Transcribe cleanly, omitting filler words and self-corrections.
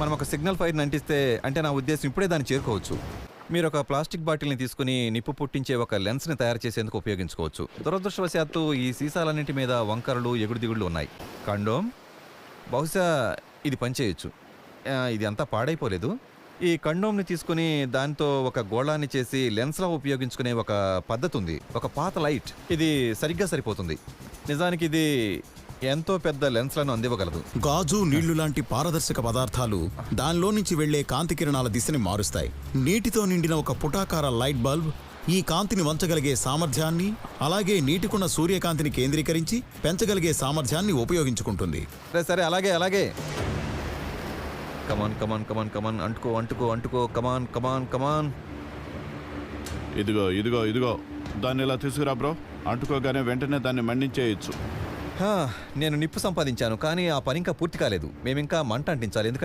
మనం ఒక సిగ్నల్ ఫైర్ని అంటిస్తే అంటే నా ఉద్దేశం ఇప్పుడే దాన్ని చేరుకోవచ్చు. మీరు ఒక ప్లాస్టిక్ బాటిల్ని తీసుకుని నిప్పు పుట్టించే ఒక లెన్స్ని తయారు చేసేందుకు ఉపయోగించుకోవచ్చు. దురదృష్టవశాత్తు ఈ సీసాలన్నింటి మీద వంకరలు ఎగుడు దిగుళ్ళు ఉన్నాయి. కండోమ్ బహుశా ఇది పనిచేయచ్చు. ఇది అంతా పాడైపోలేదు. ఈ కండోమ్ని తీసుకుని దాంతో ఒక గోళాన్ని చేసి లెన్స్లా ఉపయోగించుకునే ఒక పద్ధతి ఉంది. ఒక పాత లైట్. ఇది సరిగ్గా సరిపోతుంది. నిజానికి ఇది ఎంతో పెద్ద లెన్స్లను అందివ్వగలదు. గాజు, నీళ్లు లాంటి పారదర్శక పదార్థాలు దానిలో నుంచి వెళ్లే కాంతి కిరణాల దిశని మారుస్తాయి. నీటితో నిండిన ఒక పుటాకార లైట్ బల్బ్ ఈ కాంతిని వంచగలిగే సామర్థ్యాన్ని, అలాగే నీటికున్న సూర్యకాంతిని కేంద్రీకరించి పెంచగలిగే సామర్థ్యాన్ని ఉపయోగించుకుంటుంది. సరే అలాగే అలాగే. కమాన్ కమాన్ కమాన్ కమాన్ అంటుకో అంటుకో అంటుకో. కమాన్ కమాన్ కమాన్. ఇదిగో ఇదిగో ఇదిగో దాన్ని ఇలా తీసుకురా బ్రో. అంటుకోగానే వెంటనే దాన్ని మండించేయచ్చు. నేను నిప్పు సంపాదించాను, కానీ ఆ పని ఇంకా పూర్తి కాలేదు. మేమింకా మంట అంటించాలి. ఎందుకంటే